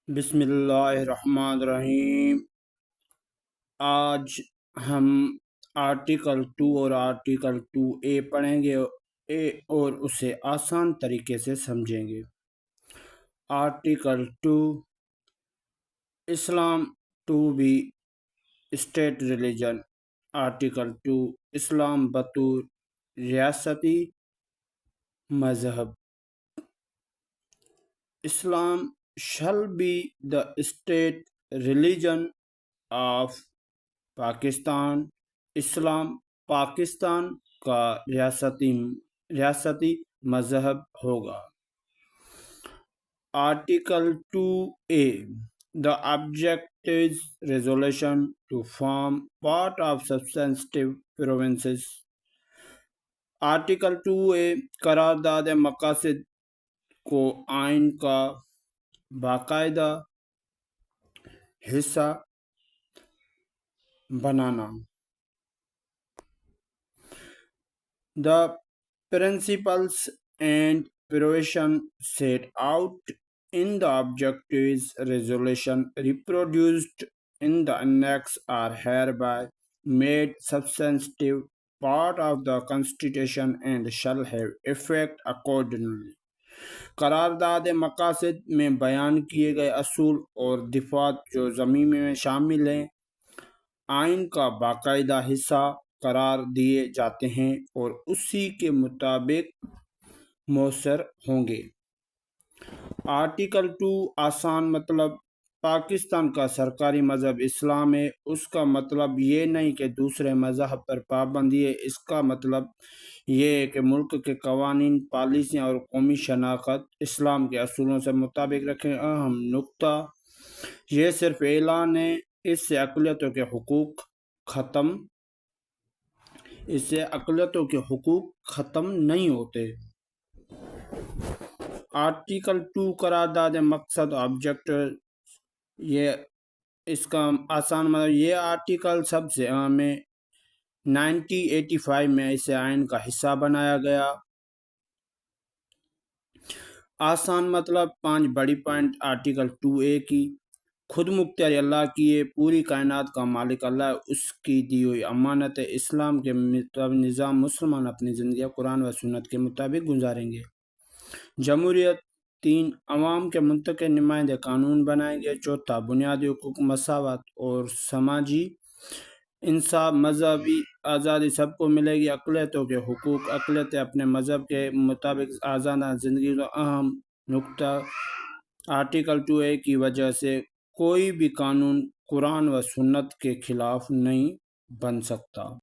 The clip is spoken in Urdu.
بسم اللہ الرحمن الرحیم۔ آج ہم آرٹیکل 2 اور آرٹیکل 2A پڑھیں گے اور اسے آسان طریقے سے سمجھیں گے۔ Article 2، Islam to be state religion. Article 2، اسلام بطور ریاستی مذہب۔ Islam shall be the state religion of Pakistan. اسلام پاکستان کا ریاستی مذہب ہوگا۔ Article 2A، the objectives resolution to form part of substantive provisions۔ Article 2A، قرارداد مقاصد کو آئین کا باقاعدہ حصہ بنانا۔ The principles and provisions set out in the objectives resolution reproduced in the annex are hereby made substantive part of the Constitution and shall have effect accordingly۔ قرارداد مقاصد میں بیان کیے گئے اصول اور دفعات جو ضمن میں شامل ہیں آئین کا باقاعدہ حصہ قرار دیے جاتے ہیں اور اسی کے مطابق مؤثر ہوں گے۔ آرٹیکل 2، آسان مطلب۔ پاکستان کا سرکاری مذہب اسلام ہے۔ اس کا مطلب یہ نہیں کہ دوسرے مذہب پر پابندی ہے، اس کا مطلب یہ ہے کہ ملک کے قوانین، پالیسیاں اور قومی شناخت اسلام کے اصولوں سے مطابق رکھیں۔ اہم نکتہ، یہ صرف اعلان ہے، اس سے اقلیتوں کے حقوق ختم نہیں ہوتے۔ آرٹیکل 2، قرارداد مقصد آبجیکٹو۔ اس کا آسان مطلب، یہ آرٹیکل سب سے اہم ہے۔ 1985 میں اسے آئین کا حصہ بنایا گیا۔ آسان مطلب، 5 بڑی پوائنٹ آرٹیکل 2A کی۔ خود مختاری اللہ کی ہے، پوری کائنات کا مالک اللہ ہے، اس کی دی ہوئی امانت ہے۔ اسلام کے نظام مسلمان اپنی زندگی قرآن و سنت کے مطابق گزاریں گے۔ جمہوریت، 3 عوام کے منتخب نمائندے قانون بنائیں گے۔ 4 بنیادی حقوق، مساوات اور سماجی انصاف۔ مذہبی آزادی سب کو ملے گی۔ اقلیتوں کے حقوق، اقلیتیں اپنے مذہب کے مطابق آزادانہ زندگی۔ اہم نکتہ، آرٹیکل 2A کی وجہ سے کوئی بھی قانون قرآن و سنت کے خلاف نہیں بن سکتا۔